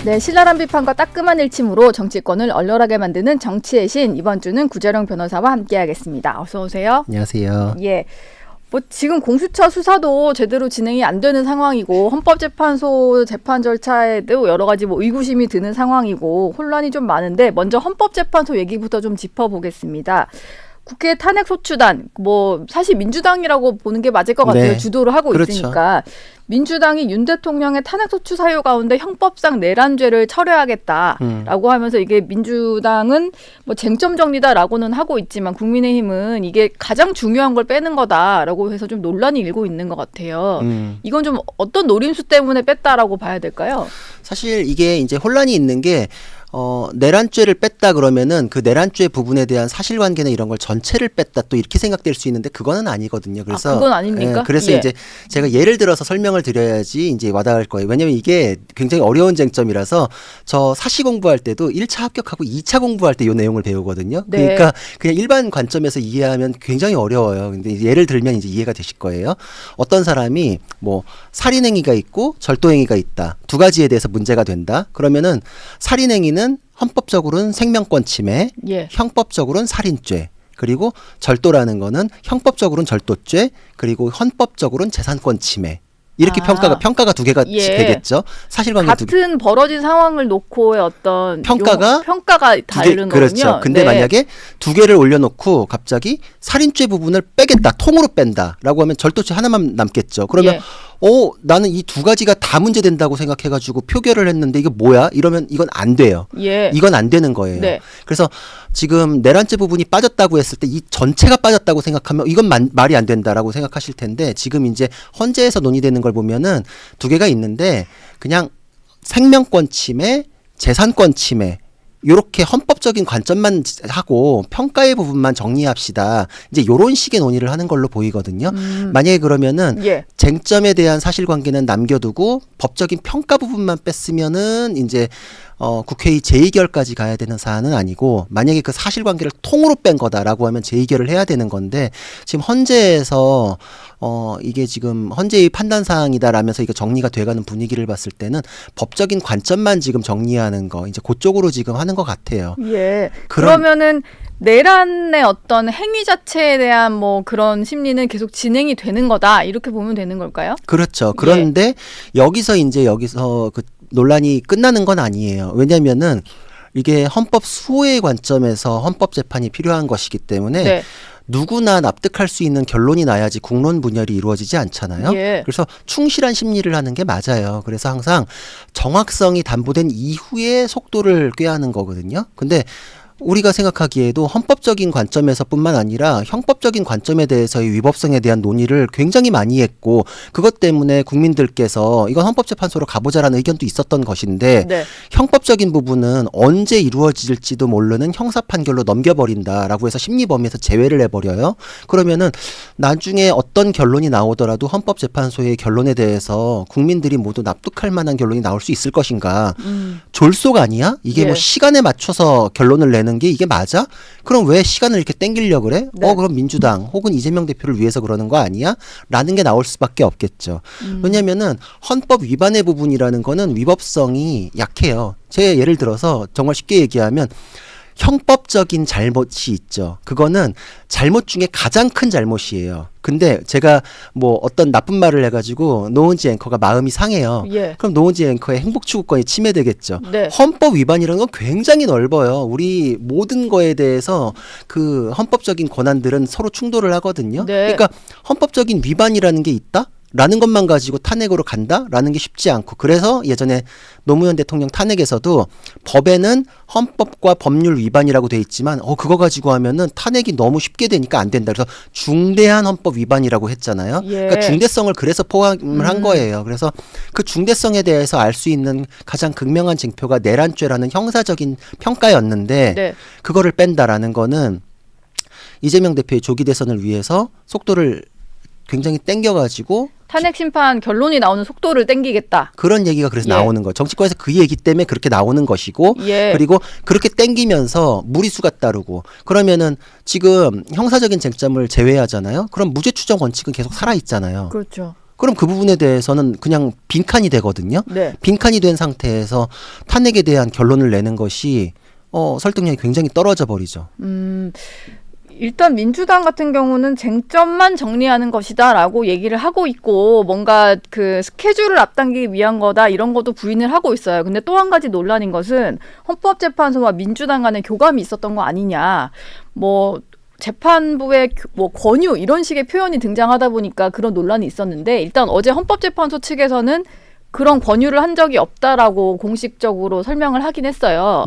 네, 신랄한 비판과 따끔한 일침으로 정치권을 얼얼하게 만드는 정치의 신, 이번 주는 구재령 변호사와 함께하겠습니다. 어서 오세요. 안녕하세요. 예. 뭐 지금 공수처 수사도 제대로 진행이 안 되는 상황이고 헌법재판소 재판 절차에도 여러 가지 뭐 의구심이 드는 상황이고 혼란이 좀 많은데 먼저 헌법재판소 얘기부터 좀 짚어보겠습니다. 국회 탄핵소추단, 뭐 사실 민주당이라고 보는 게 맞을 것 같아요. 네. 주도를 하고 그렇죠. 있으니까. 민주당이 윤 대통령의 탄핵소추 사유 가운데 형법상 내란죄를 철회하겠다라고 하면서 이게 민주당은 뭐 쟁점 정리다라고는 하고 있지만 국민의힘은 이게 가장 중요한 걸 빼는 거다라고 해서 좀 논란이 일고 있는 것 같아요. 이건 좀 어떤 노림수 때문에 뺐다라고 봐야 될까요? 사실 이게 이제 혼란이 있는 게 내란죄를 뺐다 그러면은 그 내란죄 부분에 대한 사실관계나 이런 걸 전체를 뺐다 또 이렇게 생각될 수 있는데 그거는 아니거든요. 그래서 그건 아닙니까? 그래서 예. 이제 제가 예를 들어서 설명을 드려야지 이제 와닿을 거예요. 왜냐면 이게 굉장히 어려운 쟁점이라서 저 사시 공부할 때도 1차 합격하고 2차 공부할 때 이 내용을 배우거든요. 네. 그러니까 그냥 일반 관점에서 이해하면 굉장히 어려워요. 근데 예를 들면 이제 이해가 되실 거예요. 어떤 사람이 뭐 살인행위가 있고 절도행위가 있다. 두 가지에 대해서 문제가 된다. 그러면은 살인행위는 헌법적으로는 생명권 침해, 예. 형법적으로는 살인죄, 그리고 절도라는 거는 형법적으로는 절도죄, 그리고 헌법적으로는 재산권 침해. 이렇게 평가가 두 개가 예. 되겠죠. 사실관계 두 개. 같은 벌어진 상황을 놓고의 어떤 평가가 다른 거군요. 그렇죠. 근데 네. 만약에 두 개를 올려놓고 갑자기 살인죄 부분을 빼겠다, 통으로 뺀다라고 하면 절도죄 하나만 남겠죠. 그러면 예. 나는 이 두 가지가 다 문제된다고 생각해가지고 표결을 했는데 이게 뭐야? 이러면 이건 안 돼요. 예. 이건 안 되는 거예요. 네. 그래서 지금 내란죄 부분이 빠졌다고 했을 때 이 전체가 빠졌다고 생각하면 이건 말이 안 된다라고 생각하실 텐데 지금 이제 헌재에서 논의되는 걸 보면은 두 개가 있는데 그냥 생명권 침해, 재산권 침해 요렇게 헌법적인 관점만 하고 평가의 부분만 정리합시다. 이제 요런 식의 논의를 하는 걸로 보이거든요. 만약에 그러면은 예. 쟁점에 대한 사실관계는 남겨두고 법적인 평가 부분만 뺐으면은 이제 국회의 재의결까지 가야 되는 사안은 아니고 만약에 그 사실관계를 통으로 뺀 거다라고 하면 재의결을 해야 되는 건데 지금 헌재에서 이게 지금 헌재의 판단 사항이다라면서 이거 정리가 돼가는 분위기를 봤을 때는 법적인 관점만 지금 정리하는 거 이제 그쪽으로 지금 하는 것 같아요. 예. 그러면은 내란의 어떤 행위 자체에 대한 뭐 그런 심리는 계속 진행이 되는 거다 이렇게 보면 되는 걸까요? 그렇죠. 그런데 여기서 그 논란이 끝나는 건 아니에요. 왜냐면은 이게 헌법 수호의 관점에서 헌법 재판이 필요한 것이기 때문에 네. 누구나 납득할 수 있는 결론이 나야지 국론 분열이 이루어지지 않잖아요. 예. 그래서 충실한 심리를 하는 게 맞아요. 그래서 항상 정확성이 담보된 이후에 속도를 꾀하는 거거든요. 근데 우리가 생각하기에도 헌법적인 관점에서뿐만 아니라 형법적인 관점에 대해서의 위법성에 대한 논의를 굉장히 많이 했고 그것 때문에 국민들께서 이건 헌법재판소로 가보자라는 의견도 있었던 것인데 네. 형법적인 부분은 언제 이루어질지도 모르는 형사 판결로 넘겨버린다라고 해서 심리 범위에서 제외를 해버려요. 그러면은 나중에 어떤 결론이 나오더라도 헌법재판소의 결론에 대해서 국민들이 모두 납득할 만한 결론이 나올 수 있을 것인가. 졸속 아니야? 이게 예. 뭐 시간에 맞춰서 결론을 내는 게 이게 맞아? 그럼 왜 시간을 이렇게 땡기려고 그래? 네. 그럼 민주당 혹은 이재명 대표를 위해서 그러는 거 아니야? 라는 게 나올 수밖에 없겠죠. 왜냐면은 헌법 위반의 부분이라는 거는 위법성이 약해요. 제 예를 들어서 정말 쉽게 얘기하면 형법적인 잘못이 있죠. 그거는 잘못 중에 가장 큰 잘못이에요. 근데 제가 뭐 어떤 나쁜 말을 해가지고 노은지 앵커가 마음이 상해요. 예. 그럼 노은지 앵커의 행복추구권이 침해되겠죠. 네. 헌법 위반이라는 건 굉장히 넓어요. 우리 모든 거에 대해서 그 헌법적인 권한들은 서로 충돌을 하거든요. 네. 그러니까 헌법적인 위반이라는 게 있다? 라는 것만 가지고 탄핵으로 간다라는 게 쉽지 않고 그래서 예전에 노무현 대통령 탄핵에서도 법에는 헌법과 법률 위반이라고 돼 있지만 그거 가지고 하면은 탄핵이 너무 쉽게 되니까 안 된다. 그래서 중대한 헌법 위반이라고 했잖아요. 예. 그러니까 중대성을 그래서 포함을 한 거예요. 그래서 그 중대성에 대해서 알 수 있는 가장 극명한 징표가 내란죄라는 형사적인 평가였는데 네. 그거를 뺀다라는 거는 이재명 대표의 조기 대선을 위해서 속도를 굉장히 땡겨가지고 탄핵 심판 결론이 나오는 속도를 땡기겠다. 그런 얘기가 그래서 예. 나오는 거예요. 정치권에서 그 얘기 때문에 그렇게 나오는 것이고 예. 그리고 그렇게 땡기면서 무리수가 따르고 그러면은 지금 형사적인 쟁점을 제외하잖아요. 그럼 무죄 추정 원칙은 계속 살아있잖아요. 그렇죠. 그럼 그 부분에 대해서는 그냥 빈칸이 되거든요. 네. 빈칸이 된 상태에서 탄핵에 대한 결론을 내는 것이 설득력이 굉장히 떨어져 버리죠. 일단 민주당 같은 경우는 쟁점만 정리하는 것이다라고 얘기를 하고 있고 뭔가 그 스케줄을 앞당기기 위한 거다 이런 것도 부인을 하고 있어요. 근데 또 한 가지 논란인 것은 헌법재판소와 민주당 간의 교감이 있었던 거 아니냐. 뭐 재판부의 뭐 권유 이런 식의 표현이 등장하다 보니까 그런 논란이 있었는데 일단 어제 헌법재판소 측에서는 그런 권유를 한 적이 없다라고 공식적으로 설명을 하긴 했어요.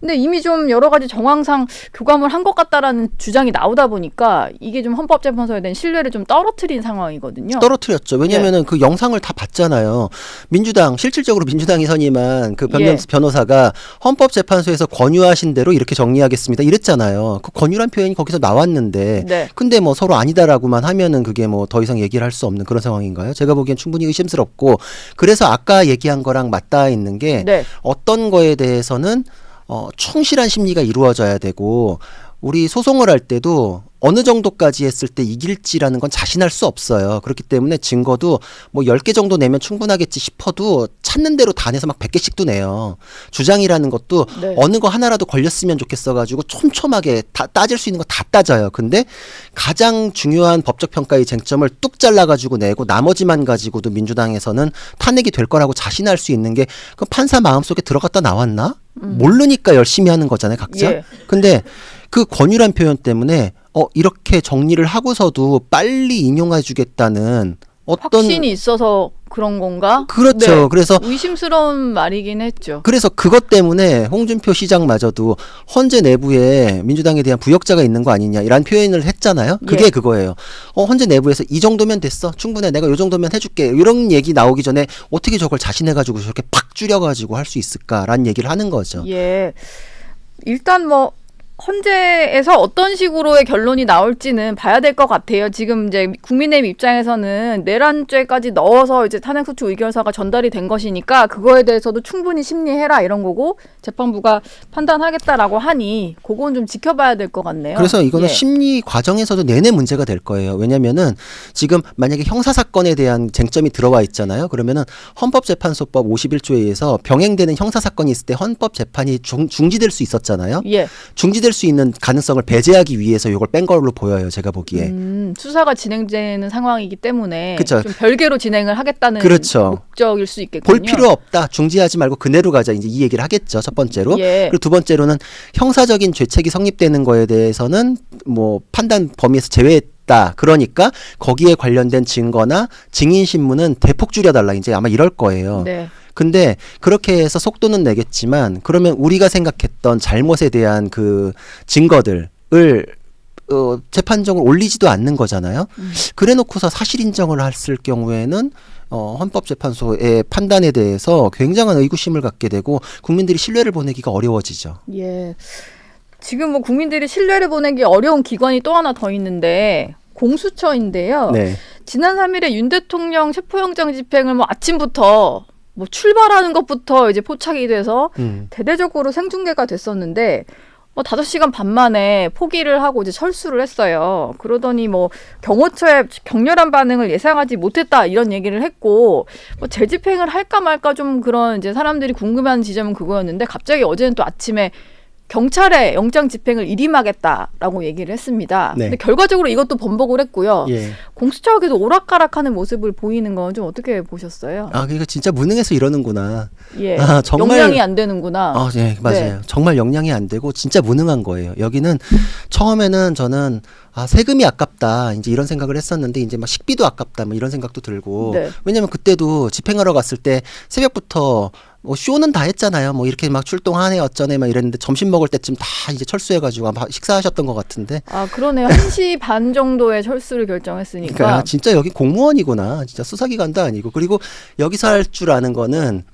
근데 이미 좀 여러 가지 정황상 교감을 한 것 같다라는 주장이 나오다 보니까 이게 좀 헌법재판소에 대한 신뢰를 좀 떨어뜨린 상황이거든요. 떨어뜨렸죠. 왜냐하면은 그 영상을 다 봤잖아요. 실질적으로 민주당이 선임한 그 변경수 변호사가 헌법재판소에서 권유하신 대로 이렇게 정리하겠습니다. 이랬잖아요. 그 권유란 표현이 거기서 나왔는데, 네. 근데 뭐 서로 아니다라고만 하면은 그게 뭐 더 이상 얘기를 할 수 없는 그런 상황인가요? 제가 보기엔 충분히 의심스럽고, 그래서 아까 얘기한 거랑 맞닿아 있는 게 네. 어떤 거에 대해서는 충실한 심리가 이루어져야 되고 우리 소송을 할 때도 어느 정도까지 했을 때 이길지라는 건 자신할 수 없어요. 그렇기 때문에 증거도 뭐 10개 정도 내면 충분하겠지 싶어도 찾는 대로 다 내서 막 100개씩도 내요. 주장이라는 것도 네. 어느 거 하나라도 걸렸으면 좋겠어가지고 촘촘하게 다 따질 수 있는 거 다 따져요. 근데 가장 중요한 법적 평가의 쟁점을 뚝 잘라가지고 내고 나머지만 가지고도 민주당에서는 탄핵이 될 거라고 자신할 수 있는 게 그 판사 마음속에 들어갔다 나왔나? 모르니까 열심히 하는 거잖아요, 각자. 예. 근데 그 권유란 표현 때문에 이렇게 정리를 하고서도 빨리 인용해 주겠다는 어떤 확신이 있어서 그런 건가? 그렇죠. 네. 그래서 의심스러운 말이긴 했죠. 그래서 그것 때문에 홍준표 시장마저도 헌재 내부에 민주당에 대한 부역자가 있는 거 아니냐 이런 표현을 했잖아요. 그게 예. 그거예요. 헌재 내부에서 이 정도면 됐어. 충분해. 내가 이 정도면 해줄게. 이런 얘기 나오기 전에 어떻게 저걸 자신해가지고 저렇게 팍 줄여가지고 할 수 있을까라는 얘기를 하는 거죠. 예. 일단 뭐 헌재에서 어떤 식으로의 결론이 나올지는 봐야 될 것 같아요. 지금 이제 국민의힘 입장에서는 내란죄까지 넣어서 이제 탄핵소추 의결서가 전달이 된 것이니까 그거에 대해서도 충분히 심리해라 이런 거고 재판부가 판단하겠다라고 하니 그건 좀 지켜봐야 될 것 같네요. 그래서 이거는 예. 심리 과정에서도 내내 문제가 될 거예요. 왜냐면은 지금 만약에 형사사건에 대한 쟁점이 들어와 있잖아요. 그러면은 헌법재판소법 51조에 의해서 병행되는 형사사건이 있을 때 헌법재판이 중지될 수 있었잖아요. 예. 중지될 수 있는 가능성을 배제하기 위해서 이걸 뺀 걸로 보여요. 제가 보기에. 수사가 진행되는 상황이기 때문에 그쵸. 좀 별개로 진행을 하겠다는 그렇죠. 목적일 수 있겠군요. 볼 필요 없다. 중지하지 말고 그대로 가자. 이제 이 얘기를 하겠죠. 첫 번째로. 예. 그리고 두 번째로는 형사적인 죄책이 성립되는 거에 대해서는 뭐 판단 범위에서 제외했다. 그러니까 거기에 관련된 증거나 증인 신문은 대폭 줄여달라. 이제 아마 이럴 거예요. 네. 근데 그렇게 해서 속도는 내겠지만 그러면 우리가 생각했던 잘못에 대한 그 증거들을 재판정을 올리지도 않는 거잖아요. 그래 놓고서 사실 인정을 했을 경우에는 헌법재판소의 판단에 대해서 굉장한 의구심을 갖게 되고 국민들이 신뢰를 보내기가 어려워지죠. 예. 지금 뭐 국민들이 신뢰를 보내기 어려운 기관이 또 하나 더 있는데 공수처인데요. 네. 지난 3일에 윤 대통령 체포영장 집행을 뭐 아침부터 뭐 출발하는 것부터 이제 포착이 돼서 대대적으로 생중계가 됐었는데 뭐 5시간 반 만에 포기를 하고 이제 철수를 했어요. 그러더니 뭐 경호처의 격렬한 반응을 예상하지 못했다 이런 얘기를 했고 뭐 재집행을 할까 말까 좀 그런 이제 사람들이 궁금해하는 지점은 그거였는데 갑자기 어제는 또 아침에 경찰에 영장 집행을 일임하겠다라고 얘기를 했습니다. 네. 근데 결과적으로 이것도 번복을 했고요. 예. 공수처가 계속 오락가락하는 모습을 보이는 건 좀 어떻게 보셨어요? 그러니까 진짜 무능해서 이러는구나. 예, 정말 역량이 안 되는구나. 네, 맞아요. 네. 정말 역량이 안 되고 진짜 무능한 거예요. 여기는 처음에는 저는 세금이 아깝다 이제 이런 생각을 했었는데 이제 막 식비도 아깝다 뭐 이런 생각도 들고 네. 왜냐면 그때도 집행하러 갔을 때 새벽부터 뭐 쇼는 다 했잖아요. 뭐 이렇게 막 출동하네 어쩌네 막 이랬는데 점심 먹을 때쯤 다 이제 철수해가지고 아마 식사하셨던 것 같은데. 그러네요. 1시 반 정도에 철수를 결정했으니까. 그러니까 진짜 여기 공무원이구나. 진짜 수사기관도 아니고. 그리고 여기서 할 줄 아는 거는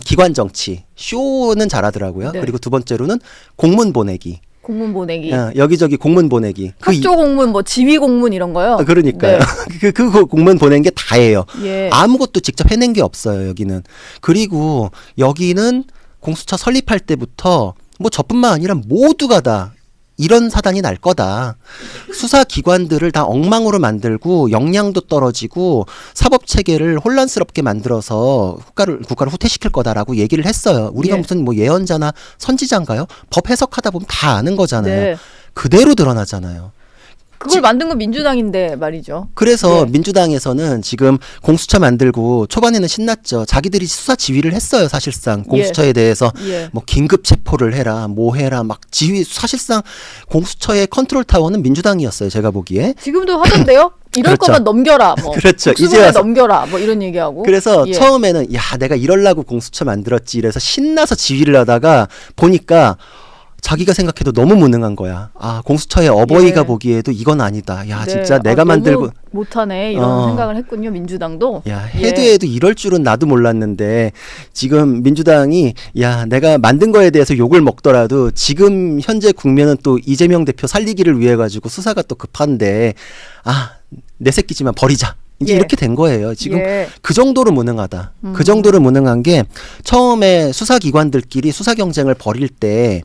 기관 정치. 쇼는 잘하더라고요. 네. 그리고 두 번째로는 공문 보내기. 공문 보내기. 여기저기 공문 보내기. 학교 공문, 뭐 지휘 공문 이런 거요. 그러니까요. 네. 그 공문 보낸 게 다예요. 예. 아무것도 직접 해낸 게 없어요. 여기는. 그리고 여기는 공수처 설립할 때부터 뭐 저뿐만 아니라 모두가 다 이런 사단이 날 거다. 수사기관들을 다 엉망으로 만들고 역량도 떨어지고 사법체계를 혼란스럽게 만들어서 국가를 후퇴시킬 거다라고 얘기를 했어요. 우리가 예. 무슨 뭐 예언자나 선지자인가요? 법 해석하다 보면 다 아는 거잖아요. 네. 그대로 드러나잖아요. 그걸 만든 건 민주당인데 말이죠. 그래서 네. 민주당에서는 지금 공수처 만들고 초반에는 신났죠. 자기들이 수사 지휘를 했어요. 사실상 공수처에 대해서 예. 뭐 긴급 체포를 해라, 뭐 해라, 막 지휘. 사실상 공수처의 컨트롤 타워는 민주당이었어요. 제가 보기에. 지금도 하던데요. 이럴 그렇죠. 거면 넘겨라. 뭐. 그렇죠. 이제 이제 와서. 넘겨라. 뭐 이런 얘기하고. 그래서 예. 처음에는 야 내가 이럴라고 공수처 만들었지 이래서 신나서 지휘를 하다가 보니까 자기가 생각해도 너무 무능한 거야. 아 공수처의 어버이가 예. 보기에도 이건 아니다. 야 네. 진짜 내가 너무 만들고 못하네 이런 생각을 했군요. 민주당도. 야 예. 해도 이럴 줄은 나도 몰랐는데 지금 민주당이 야 내가 만든 거에 대해서 욕을 먹더라도 지금 현재 국면은 또 이재명 대표 살리기를 위해 가지고 수사가 또 급한데 아 내 새끼지만 버리자. 이제 예. 이렇게 된 거예요. 지금 예. 그 정도로 무능하다. 그 정도로 무능한 게 처음에 수사기관들끼리 수사 경쟁을 벌일 때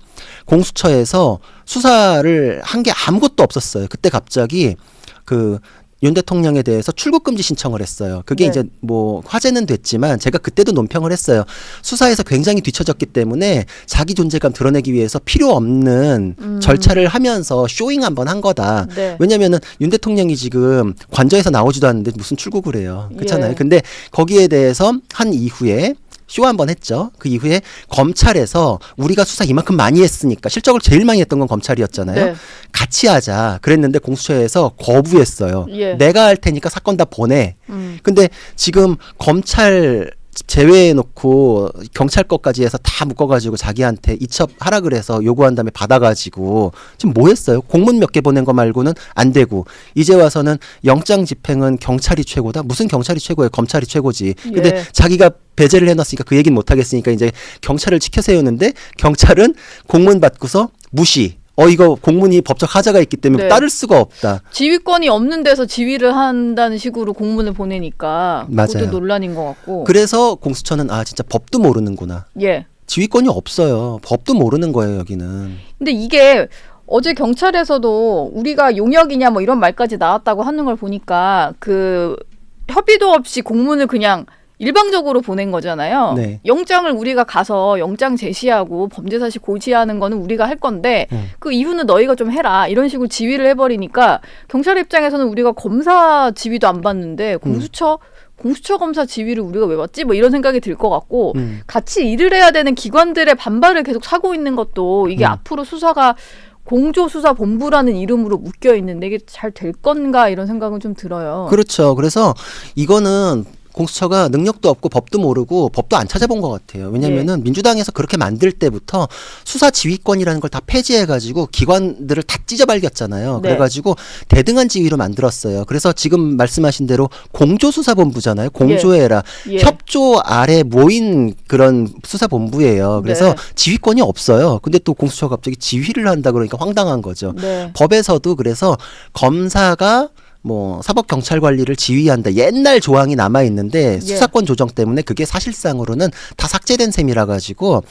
공수처에서 수사를 한 게 아무것도 없었어요. 그때 갑자기 그 윤 대통령에 대해서 출국 금지 신청을 했어요. 그게 네. 이제 뭐 화제는 됐지만 제가 그때도 논평을 했어요. 수사에서 굉장히 뒤처졌기 때문에 자기 존재감 드러내기 위해서 필요 없는 절차를 하면서 쇼잉 한번 한 거다. 네. 왜냐면은 윤 대통령이 지금 관저에서 나오지도 않는데 무슨 출국을 해요. 그렇잖아요. 예. 근데 거기에 대해서 한 이후에 쇼 한번 했죠. 그 이후에 검찰에서 우리가 수사 이만큼 많이 했으니까 실적을 제일 많이 했던 건 검찰이었잖아요. 네. 같이 하자 그랬는데 공수처에서 거부했어요. 예. 내가 할 테니까 사건 다 보내. 음. 근데 지금 검찰 제외해놓고 경찰 것까지 해서 다 묶어가지고 자기한테 이첩하라 그래서 요구한 다음에 받아가지고 지금 뭐 했어요? 공문 몇 개 보낸 거 말고는 안 되고 이제 와서는 영장 집행은 경찰이 최고다? 무슨 경찰이 최고예요? 검찰이 최고지. 근데 예. 자기가 배제를 해놨으니까 그 얘기는 못하겠으니까 이제 경찰을 지켜 세우는데 경찰은 공문 받고서 무시. 이거 공문이 법적 하자가 있기 때문에 네. 따를 수가 없다. 지휘권이 없는 데서 지휘를 한다는 식으로 공문을 보내니까 맞아요. 그것도 논란인 것 같고. 그래서 공수처는 진짜 법도 모르는구나. 예. 지휘권이 없어요. 법도 모르는 거예요, 여기는. 근데 이게 어제 경찰에서도 우리가 용역이냐 뭐 이런 말까지 나왔다고 하는 걸 보니까 그 협의도 없이 공문을 그냥 일방적으로 보낸 거잖아요. 네. 영장을 우리가 가서 영장 제시하고 범죄 사실 고시하는 거는 우리가 할 건데 그 이후는 너희가 좀 해라 이런 식으로 지휘를 해버리니까 경찰 입장에서는 우리가 검사 지휘도 안 받는데 공수처 검사 지휘를 우리가 왜 받지? 뭐 이런 생각이 들 것 같고 같이 일을 해야 되는 기관들의 반발을 계속 사고 있는 것도 이게 앞으로 수사가 공조수사본부라는 이름으로 묶여 있는데 이게 잘 될 건가 이런 생각은 좀 들어요. 그렇죠. 그래서 이거는 공수처가 능력도 없고 법도 모르고 법도 안 찾아본 것 같아요. 왜냐면은 민주당에서 그렇게 만들 때부터 수사 지휘권이라는 걸 다 폐지해가지고 기관들을 다 찢어발겼잖아요. 네. 그래가지고 대등한 지위로 만들었어요. 그래서 지금 말씀하신 대로 공조수사본부잖아요. 공조해라. 예. 협조 아래 모인 그런 수사본부예요. 그래서 네. 지휘권이 없어요. 근데 또 공수처가 갑자기 지휘를 한다 그러니까 황당한 거죠. 네. 법에서도 그래서 검사가 뭐 사법경찰 관리를 지휘한다. 옛날 조항이 남아 있는데 수사권 조정 때문에 그게 사실상으로는 다 삭제된 셈이라 가지고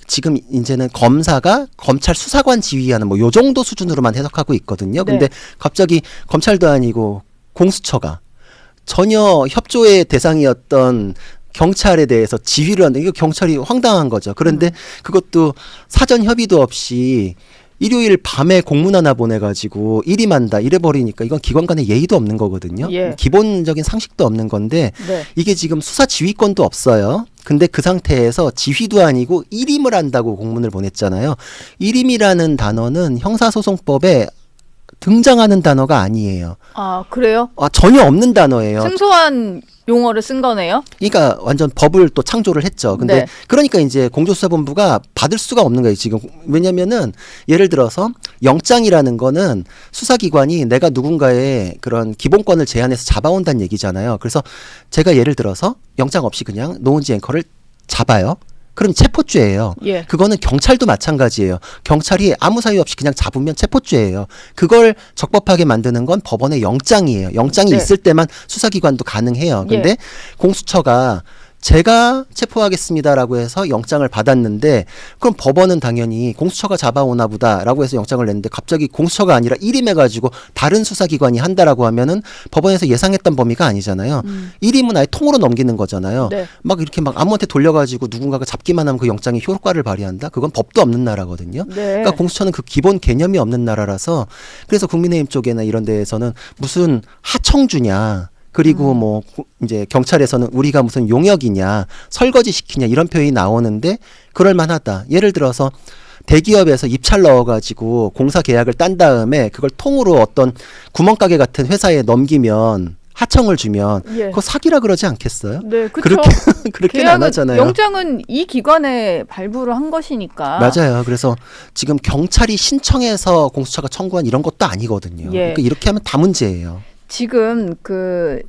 지금 이제는 검사가 검찰 수사관 지휘하는 뭐 요 정도 수준으로만 해석하고 있거든요. 근데 갑자기 검찰도 아니고 공수처가 전혀 협조의 대상이었던 경찰에 대해서 지휘를 한다. 이거 경찰이 황당한 거죠. 그런데 그것도 사전 협의도 없이 일요일 밤에 공문 하나 보내가지고 일임한다 이래버리니까 이건 기관 간의 예의도 없는 거거든요. 예. 기본적인 상식도 없는 건데 네. 이게 지금 수사 지휘권도 없어요. 근데 그 상태에서 지휘도 아니고 일임을 한다고 공문을 보냈잖아요. 일임이라는 단어는 형사소송법에 등장하는 단어가 아니에요. 아 그래요? 전혀 없는 단어예요. 생소한 용어를 쓴 거네요. 그러니까 완전 법을 또 창조를 했죠. 근데 네. 그러니까 이제 공조수사본부가 받을 수가 없는 거예요, 지금. 왜냐면은 예를 들어서 영장이라는 거는 수사기관이 내가 누군가의 그런 기본권을 제한해서 잡아온다는 얘기잖아요. 그래서 제가 예를 들어서 영장 없이 그냥 노은지 앵커를 잡아요. 그럼 체포죄예요. 예. 그거는 경찰도 마찬가지예요. 경찰이 아무 사유 없이 그냥 잡으면 체포죄예요. 그걸 적법하게 만드는 건 법원의 영장이에요. 영장이 네. 있을 때만 수사기관도 가능해요. 근데 공수처가 제가 체포하겠습니다라고 해서 영장을 받았는데 그럼 법원은 당연히 공수처가 잡아오나 보다라고 해서 영장을 냈는데 갑자기 공수처가 아니라 일임해가지고 다른 수사기관이 한다라고 하면은 법원에서 예상했던 범위가 아니잖아요. 일임은 아예 통으로 넘기는 거잖아요. 네. 막 이렇게 막 아무한테 돌려가지고 누군가가 잡기만 하면 그 영장이 효과를 발휘한다? 그건 법도 없는 나라거든요. 네. 그러니까 공수처는 그 기본 개념이 없는 나라라서 그래서 국민의힘 쪽에나 이런 데에서는 무슨 하청주냐 그리고 뭐 이제 경찰에서는 우리가 무슨 용역이냐 설거지 시키냐 이런 표현이 나오는데 그럴 만하다. 예를 들어서 대기업에서 입찰 넣어가지고 공사 계약을 딴 다음에 그걸 통으로 어떤 구멍가게 같은 회사에 넘기면 하청을 주면 예. 그거 사기라 그러지 않겠어요? 네, 그렇죠. 그렇게는 안 하잖아요. 영장은 이 기관에 발부를 한 것이니까. 맞아요. 그래서 지금 경찰이 신청해서 공수처가 청구한 이런 것도 아니거든요. 예. 그러니까 이렇게 하면 다 문제예요. 지금 그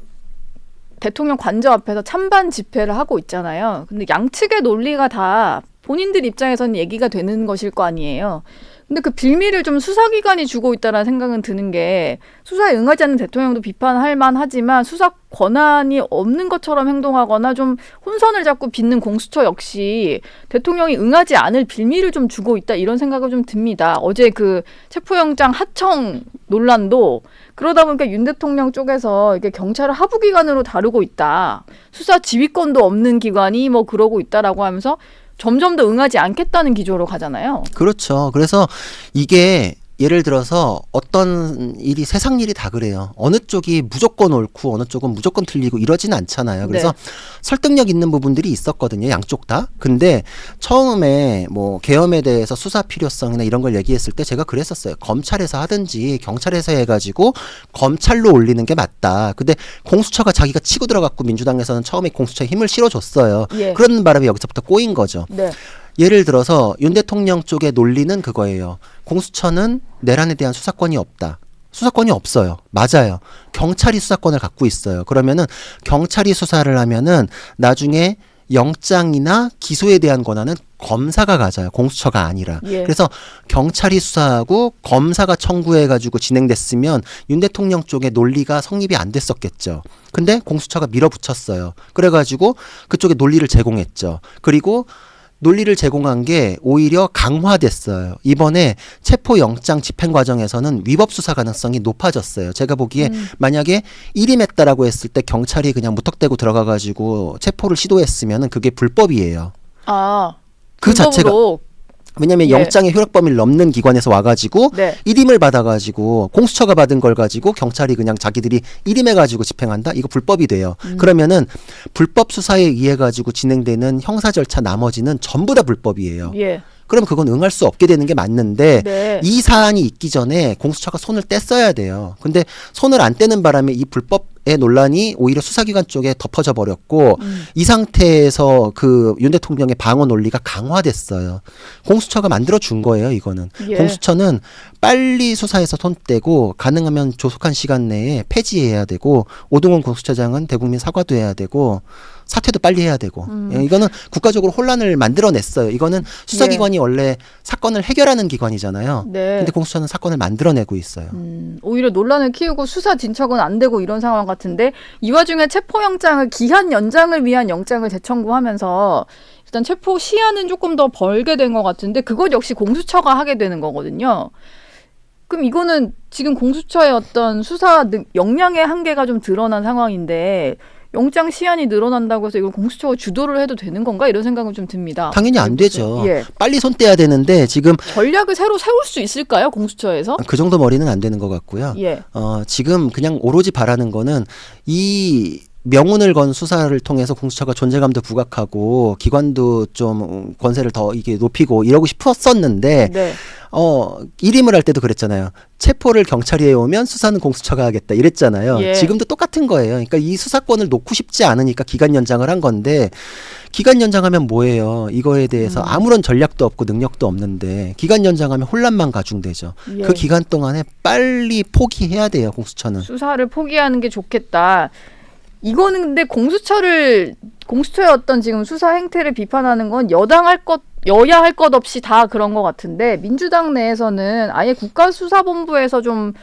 대통령 관저 앞에서 찬반 집회를 하고 있잖아요. 근데 양측의 논리가 다 본인들 입장에서는 얘기가 되는 것일 거 아니에요. 근데 그 빌미를 좀 수사기관이 주고 있다는 생각은 드는 게 수사에 응하지 않는 대통령도 비판할 만하지만 수사 권한이 없는 것처럼 행동하거나 좀 혼선을 자꾸 빚는 공수처 역시 대통령이 응하지 않을 빌미를 좀 주고 있다 이런 생각을 좀 듭니다. 어제 그 체포영장 하청 논란도 그러다 보니까 윤 대통령 쪽에서 이게 경찰을 하부기관으로 다루고 있다. 수사 지휘권도 없는 기관이 뭐 그러고 있다라고 하면서 점점 더 응하지 않겠다는 기조로 가잖아요. 그렇죠. 그래서 이게 예를 들어서 어떤 일이 세상 일이 다 그래요. 어느 쪽이 무조건 옳고 어느 쪽은 무조건 틀리고 이러진 않잖아요. 그래서 네. 설득력 있는 부분들이 있었거든요. 양쪽 다. 근데 처음에 뭐 계엄에 대해서 수사 필요성이나 이런 걸 얘기했을 때 제가 그랬었어요. 검찰에서 하든지 경찰에서 해가지고 검찰로 올리는 게 맞다. 근데 공수처가 자기가 치고 들어갔고 민주당에서는 처음에 공수처에 힘을 실어줬어요. 예. 그런 바람에 여기서부터 꼬인 거죠. 네. 예를 들어서 윤 대통령 쪽의 논리는 그거예요. 공수처는 내란에 대한 수사권이 없다. 수사권이 없어요. 맞아요. 경찰이 수사권을 갖고 있어요. 그러면은 경찰이 수사를 하면은 나중에 영장이나 기소에 대한 권한은 검사가 가져요. 공수처가 아니라. 예. 그래서 경찰이 수사하고 검사가 청구해가지고 진행됐으면 윤 대통령 쪽의 논리가 성립이 안 됐었겠죠. 근데 공수처가 밀어붙였어요. 그래가지고 그쪽에 논리를 제공했죠. 그리고 논리를 제공한 게 오히려 강화됐어요. 이번에 체포영장 집행 과정에서는 위법 수사 가능성이 높아졌어요. 제가 보기에 만약에 일임했다라고 했을 때 경찰이 그냥 무턱대고 들어가가지고 체포를 시도했으면 그게 불법이에요. 아, 그 자체가 불법으로. 왜냐하면 예. 영장의 효력 범위를 넘는 기관에서 와가지고 네. 일임을 받아가지고 공수처가 받은 걸 가지고 경찰이 그냥 자기들이 일임해가지고 집행한다? 이거 불법이 돼요. 그러면은 불법 수사에 의해 가지고 진행되는 형사 절차 나머지는 전부 다 불법이에요. 예. 그럼 그건 응할 수 없게 되는 게 맞는데 네. 이 사안이 있기 전에 공수처가 손을 뗐어야 돼요. 근데 손을 안 떼는 바람에 이 불법의 논란이 오히려 수사기관 쪽에 덮어져 버렸고 이 상태에서 그 윤 대통령의 방어 논리가 강화됐어요. 공수처가 만들어 준 거예요, 이거는. 예. 공수처는 빨리 수사해서 손 떼고 가능하면 조속한 시간 내에 폐지해야 되고 오동훈 공수처장은 대국민 사과도 해야 되고 사퇴도 빨리 해야 되고 이거는 국가적으로 혼란을 만들어냈어요. 이거는 수사기관이 원래 사건을 해결하는 기관이잖아요. 네. 근데 공수처는 사건을 만들어내고 있어요. 오히려 논란을 키우고 수사 진척은 안 되고 이런 상황 같은데 이 와중에 체포영장을 기한 연장을 위한 영장을 재청구하면서 일단 체포 시한은 조금 더 벌게 된 것 같은데 그것 역시 공수처가 하게 되는 거거든요. 그럼 이거는 지금 공수처의 어떤 수사 역량의 한계가 좀 드러난 상황인데 영장 시한이 늘어난다고 해서 이걸 공수처가 주도를 해도 되는 건가 이런 생각은 좀 듭니다. 당연히 안 되죠. 예. 빨리 손 떼야 되는데 지금 전략을 새로 세울 수 있을까요? 공수처에서? 그 정도 머리는 안 되는 것 같고요. 예. 지금 그냥 오로지 바라는 거는 이 명운을 건 수사를 통해서 공수처가 존재감도 부각하고 기관도 좀 권세를 더 이게 높이고 이러고 싶었었는데 네. 일임을 할 때도 그랬잖아요. 체포를 경찰이 해오면 수사는 공수처가 하겠다 이랬잖아요. 예. 지금도 똑같은 거예요. 그러니까 이 수사권을 놓고 싶지 않으니까 기간 연장을 한 건데 기간 연장하면 뭐예요? 이거에 대해서 아무런 전략도 없고 능력도 없는데 기간 연장하면 혼란만 가중되죠. 예. 그 기간 동안에 빨리 포기해야 돼요. 공수처는. 수사를 포기하는 게 좋겠다. 이거는 근데 공수처의 어떤 지금 수사 행태를 비판하는 건 여야 할 것 없이 다 그런 것 같은데 민주당 내에서는 아예 국가수사본부에서 좀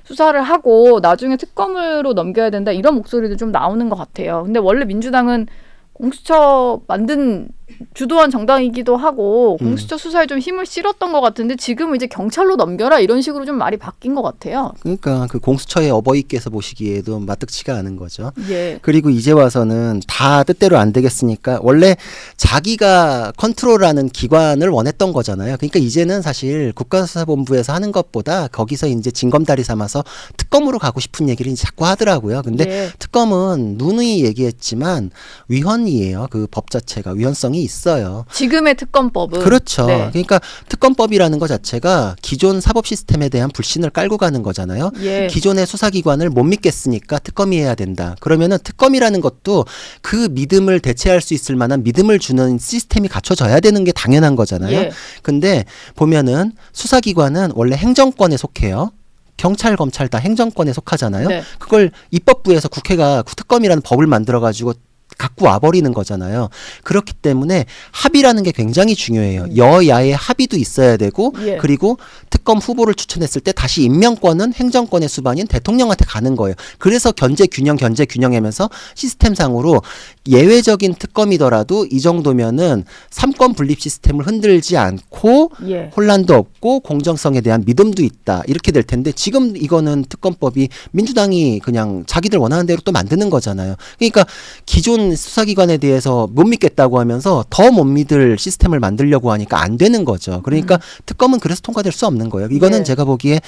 수사를 하고 나중에 특검으로 넘겨야 된다 이런 목소리도 좀 나오는 것 같아요. 근데 원래 민주당은 공수처 만든 주도한 정당이기도 하고 공수처 수사에 좀 힘을 실었던 것 같은데 지금은 이제 경찰로 넘겨라 이런 식으로 좀 말이 바뀐 것 같아요. 그러니까 그 공수처의 어버이께서 보시기에도 마뜩치가 않은 거죠. 예. 그리고 이제 와서는 다 뜻대로 안 되겠으니까 원래 자기가 컨트롤하는 기관을 원했던 거잖아요. 그러니까 이제는 사실 국가수사본부에서 하는 것보다 거기서 이제 징검다리 삼아서 특검으로 가고 싶은 얘기를 이제 자꾸 하더라고요. 근데 예. 특검은 누누이 얘기했지만 위헌이에요. 그 법 자체가 위헌성이 있어요. 지금의 특검법은 그렇죠. 네. 그러니까 특검법이라는 것 자체가 기존 사법 시스템에 대한 불신을 깔고 가는 거잖아요. 예. 기존의 수사기관을 못 믿겠으니까 특검이 해야 된다. 그러면은 특검이라는 것도 그 믿음을 대체할 수 있을 만한 믿음을 주는 시스템이 갖춰져야 되는 게 당연한 거잖아요. 예. 근데 보면은 수사기관은 원래 행정권에 속해요. 경찰, 검찰 다 행정권에 속하잖아요. 네. 그걸 입법부에서 국회가 특검이라는 법을 만들어가지고 갖고 와버리는 거잖아요. 그렇기 때문에 합의라는 게 굉장히 중요해요. 여야의 합의도 있어야 되고 예. 그리고 특검 후보를 추천했을 때 다시 임명권은 행정권의 수반인 대통령한테 가는 거예요. 그래서 견제 균형하면서 시스템상으로 예외적인 특검이더라도 이 정도면은 삼권 분립 시스템을 흔들지 않고 예. 혼란도 없고 공정성에 대한 믿음도 있다. 이렇게 될 텐데 지금 이거는 특검법이 민주당이 그냥 자기들 원하는 대로 또 만드는 거잖아요. 그러니까 기존 수사기관에 대해서 못 믿겠다고 하면서 더 못 믿을 시스템을 만들려고 하니까 안 되는 거죠. 그러니까 특검은 그래서 통과될 수 없는 거예요. 이거는 네. 제가 보기에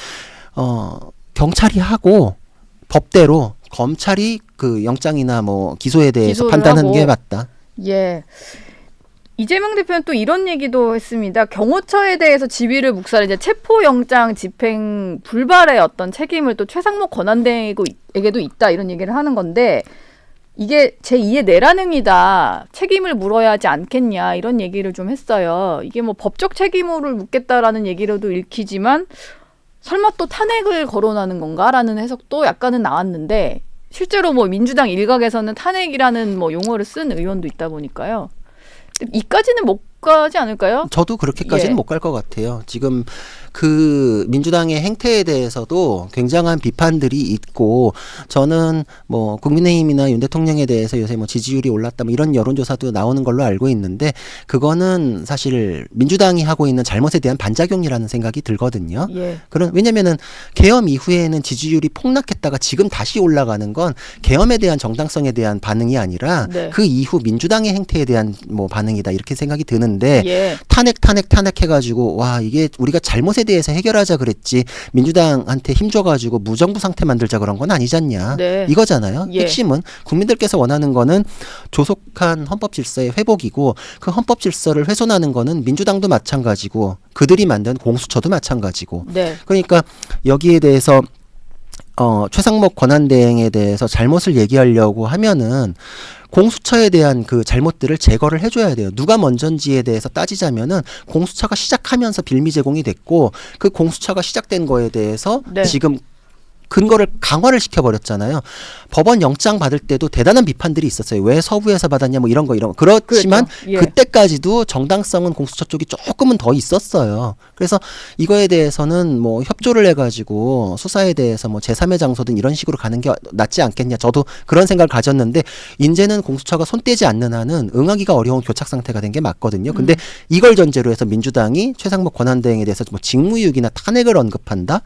경찰이 하고 법대로 검찰이 그 영장이나 뭐 기소에 대해서 기소를 판단하는 하고. 게 맞다. 예. 이재명 대표는 또 이런 얘기도 했습니다. 경호처에 대해서 지위를 묵살해 이제 체포영장 집행 불발의 어떤 책임을 또 최상목 권한대행에게도 있다 이런 얘기를 하는 건데 이게 제2의 내란행위다. 책임을 물어야 하지 않겠냐 이런 얘기를 좀 했어요. 이게 뭐 법적 책임을 묻겠다라는 얘기로도 읽히지만 설마 또 탄핵을 거론하는 건가라는 해석도 약간은 나왔는데 실제로 뭐 민주당 일각에서는 탄핵이라는 뭐 용어를 쓴 의원도 있다 보니까요. 이까지는 못 가지 않을까요? 저도 그렇게까지는 예. 못 갈 것 같아요. 지금 그 민주당의 행태에 대해서도 굉장한 비판들이 있고 저는 뭐 국민의힘이나 윤 대통령에 대해서 요새 뭐 지지율이 올랐다 뭐 이런 여론조사도 나오는 걸로 알고 있는데 그거는 사실 민주당이 하고 있는 잘못에 대한 반작용이라는 생각이 들거든요. 예. 왜냐면은 계엄 이후에는 지지율이 폭락했다가 지금 다시 올라가는 건 계엄에 대한 정당성에 대한 반응이 아니라 네. 그 이후 민주당의 행태에 대한 뭐 반응이다 이렇게 생각이 드는데 예. 탄핵 해가지고 와 이게 우리가 잘못에 대해서 해결하자 그랬지 민주당한테 힘줘가지고 무정부 상태 만들자 그런 건 아니잖냐 네. 이거잖아요. 예. 핵심은 국민들께서 원하는 거는 조속한 헌법 질서의 회복이고 그 헌법 질서를 훼손하는 거는 민주당도 마찬가지고 그들이 만든 공수처도 마찬가지고 네. 그러니까 여기에 대해서 최상목 권한대행에 대해서 잘못을 얘기하려고 하면은 공수처에 대한 그 잘못들을 제거를 해줘야 돼요. 누가 먼저인지에 대해서 따지자면은 공수처가 시작하면서 빌미 제공이 됐고 그 공수처가 시작된 거에 대해서 네. 지금 근거를 강화를 시켜버렸잖아요. 법원 영장 받을 때도 대단한 비판들이 있었어요. 왜 서부에서 받았냐 뭐 이런 거. 그렇지만 그렇죠. 예. 그때까지도 정당성은 공수처 쪽이 조금은 더 있었어요. 그래서 이거에 대해서는 뭐 협조를 해가지고 수사에 대해서 뭐 제3의 장소든 이런 식으로 가는 게 낫지 않겠냐. 저도 그런 생각을 가졌는데 이제는 공수처가 손 떼지 않는 한은 응하기가 어려운 교착 상태가 된 게 맞거든요. 근데 이걸 전제로 해서 민주당이 최상목 권한대행에 대해서 뭐 직무유기나 탄핵을 언급한다?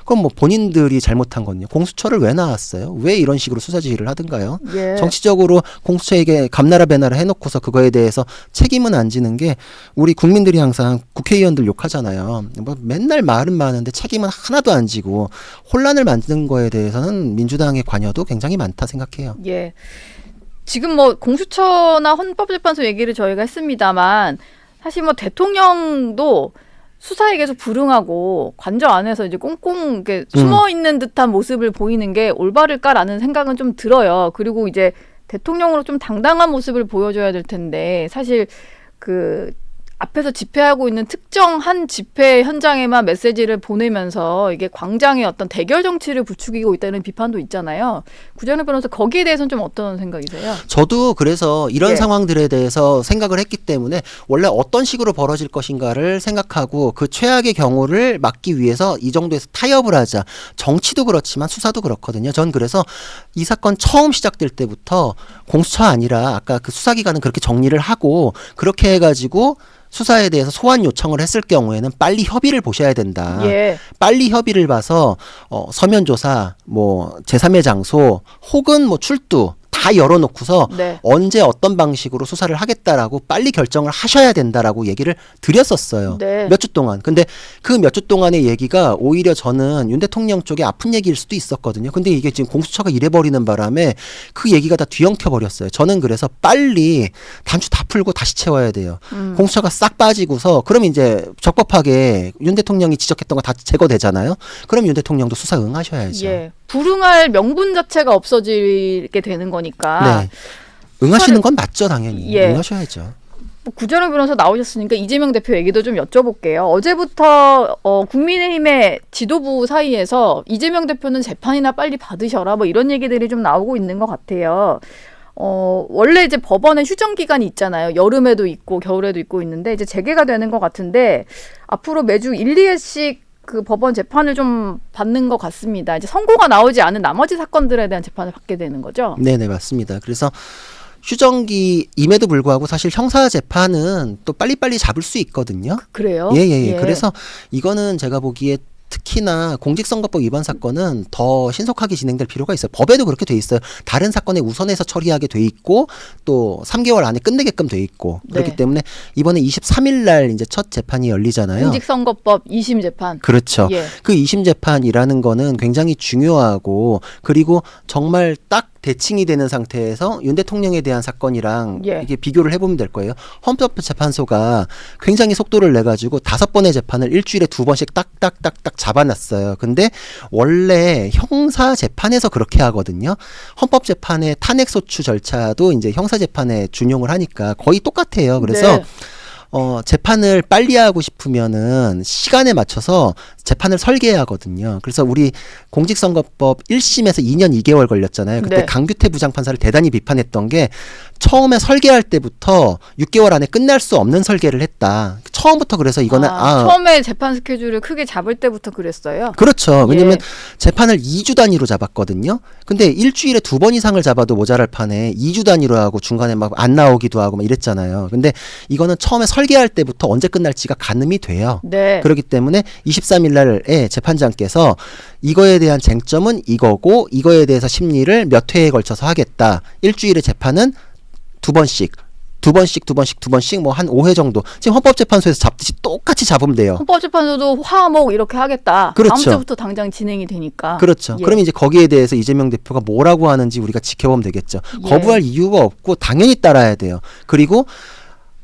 그럼 뭐 본인들이 잘못한 건요. 공수처를 왜 나왔어요? 왜 이런 식으로 수사 지휘를 하든가요? 예. 정치적으로 공수처에게 감나라 배나라 해놓고서 그거에 대해서 책임은 안 지는 게 우리 국민들이 항상 국회의원들 욕하잖아요. 뭐 맨날 말은 많은데 책임은 하나도 안 지고 혼란을 만드는 거에 대해서는 민주당의 관여도 굉장히 많다 생각해요. 예. 지금 뭐 공수처나 헌법재판소 얘기를 저희가 했습니다만 사실 뭐 대통령도 수사에 계속 불응하고 관저 안에서 이제 꽁꽁 이렇게 숨어 있는 듯한 모습을 보이는 게 올바를까라는 생각은 좀 들어요. 그리고 이제 대통령으로 좀 당당한 모습을 보여줘야 될 텐데 사실 그 앞에서 집회하고 있는 특정한 집회 현장에만 메시지를 보내면서 이게 광장의 어떤 대결 정치를 부추기고 있다는 비판도 있잖아요. 구전혁 변호사 거기에 대해서는 좀 어떤 생각이세요? 저도 그래서 이런 예. 상황들에 대해서 생각을 했기 때문에 원래 어떤 식으로 벌어질 것인가를 생각하고 그 최악의 경우를 막기 위해서 이 정도에서 타협을 하자. 정치도 그렇지만 수사도 그렇거든요. 전 그래서 이 사건 처음 시작될 때부터 공수처 아니라 아까 그 수사기관은 그렇게 정리를 하고 그렇게 해가지고 수사에 대해서 소환 요청을 했을 경우에는 빨리 협의를 보셔야 된다. 예. 빨리 협의를 봐서 서면 조사, 뭐 제3의 장소 혹은 뭐 출두 다 열어놓고서 네. 언제 어떤 방식으로 수사를 하겠다라고 빨리 결정을 하셔야 된다라고 얘기를 드렸었어요. 네. 몇 주 동안. 근데 그 몇 주 동안의 얘기가 오히려 저는 윤 대통령 쪽에 아픈 얘기일 수도 있었거든요. 근데 이게 지금 공수처가 이래버리는 바람에 그 얘기가 다 뒤엉켜버렸어요. 저는 그래서 빨리 단추 다 풀고 다시 채워야 돼요. 공수처가 싹 빠지고서 그럼 이제 적법하게 윤 대통령이 지적했던 거 다 제거되잖아요. 그럼 윤 대통령도 수사 응하셔야죠. 예. 불응할 명분 자체가 없어지게 되는 거니까. 네. 응하시는 건 맞죠, 당연히. 예. 응하셔야죠. 뭐 구전혁 변호사 나오셨으니까 이재명 대표 얘기도 좀 여쭤볼게요. 어제부터 국민의힘의 지도부 사이에서 이재명 대표는 재판이나 빨리 받으셔라 뭐 이런 얘기들이 좀 나오고 있는 것 같아요. 원래 이제 법원에 휴정 기간이 있잖아요. 여름에도 있고 겨울에도 있고 있는데 이제 재개가 되는 것 같은데 앞으로 매주 1, 2회씩 그 법원 재판을 좀 받는 것 같습니다. 이제 선고가 나오지 않은 나머지 사건들에 대한 재판을 받게 되는 거죠. 네네, 맞습니다. 그래서 휴정기임에도 불구하고 사실 형사 재판은 또 빨리빨리 잡을 수 있거든요. 그래요? 예. 그래서 이거는 제가 보기에 특히나 공직선거법 위반 사건은 더 신속하게 진행될 필요가 있어요. 법에도 그렇게 돼 있어요. 다른 사건에 우선해서 처리하게 돼 있고 또 3개월 안에 끝내게끔 돼 있고 그렇기 네. 때문에 이번에 23일 날 이제 첫 재판이 열리잖아요. 공직선거법 2심 재판. 그렇죠. 예. 그 2심 재판이라는 거는 굉장히 중요하고 그리고 정말 딱 대칭이 되는 상태에서 윤 대통령에 대한 사건이랑 예. 이게 비교를 해보면 될 거예요. 헌법재판소가 굉장히 속도를 내가지고 5번의 재판을 일주일에 2번씩 딱딱딱딱 잡아놨어요. 근데 원래 형사 재판에서 그렇게 하거든요. 헌법재판의 탄핵소추 절차도 이제 형사 재판에 준용을 하니까 거의 똑같아요. 그래서 네. 재판을 빨리 하고 싶으면은 시간에 맞춰서 재판을 설계해야 하거든요. 그래서 우리 공직선거법 1심에서 2년 2개월 걸렸잖아요. 그때 네. 강규태 부장판사를 대단히 비판했던 게 처음에 설계할 때부터 6개월 안에 끝날 수 없는 설계를 했다. 처음부터 그래서 이거는 처음에 재판 스케줄을 크게 잡을 때부터 그랬어요. 그렇죠. 왜냐면 예. 재판을 2주 단위로 잡았거든요. 근데 일주일에 2번 이상을 잡아도 모자랄 판에 2주 단위로 하고 중간에 막 안 나오기도 하고 막 이랬잖아요. 근데 이거는 처음에 설계할 때부터 언제 끝날지가 가늠이 돼요. 네. 그렇기 때문에 23일 날에 재판장께서 이거에 대한 쟁점은 이거고 이거에 대해서 심리를 몇 회에 걸쳐서 하겠다. 일주일에 재판은 두 번씩 뭐 한 5회 정도. 지금 헌법재판소에서 잡듯이 똑같이 잡으면 돼요. 헌법재판소도 화목 이렇게 하겠다. 그렇죠. 다음 주부터 당장 진행이 되니까. 그렇죠. 예. 그럼 이제 거기에 대해서 이재명 대표가 뭐라고 하는지 우리가 지켜보면 되겠죠. 예. 거부할 이유가 없고 당연히 따라야 돼요. 그리고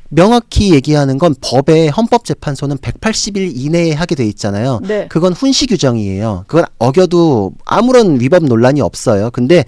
명확히 얘기하는 건 법에 헌법재판소는 180일 이내에 하게 돼 있잖아요. 네. 그건 훈시 규정이에요. 그건 어겨도 아무런 위법 논란이 없어요. 근데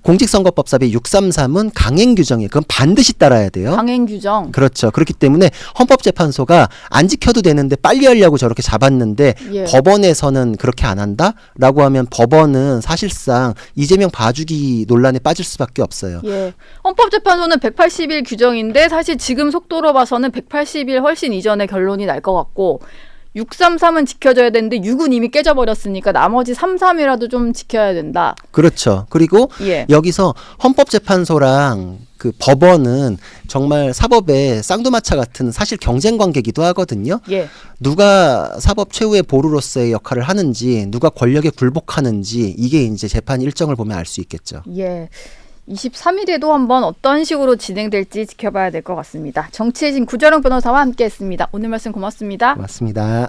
공직선거법사비 633은 강행 규정이에요. 그건 반드시 따라야 돼요. 강행 규정. 그렇죠. 그렇기 때문에 헌법재판소가 안 지켜도 되는데 빨리 하려고 저렇게 잡았는데 예. 법원에서는 그렇게 안 한다라고 하면 법원은 사실상 이재명 봐주기 논란에 빠질 수밖에 없어요. 예. 헌법재판소는 180일 규정인데 사실 지금 속도로 봐서는 180일 훨씬 이전에 결론이 날 것 같고 633은 지켜져야 되는데 6은 이미 깨져버렸으니까 나머지 33이라도 좀 지켜야 된다. 그렇죠. 그리고 예. 여기서 헌법재판소랑 그 법원은 정말 사법의 쌍두마차 같은 사실 경쟁 관계기도 하거든요. 예. 누가 사법 최후의 보루로서의 역할을 하는지, 누가 권력에 굴복하는지 이게 이제 재판 일정을 보면 알 수 있겠죠. 예. 23일에도 한번 어떤 식으로 진행될지 지켜봐야 될 것 같습니다. 정치의 신 구전혁 변호사와 함께했습니다. 오늘 말씀 고맙습니다. 고맙습니다.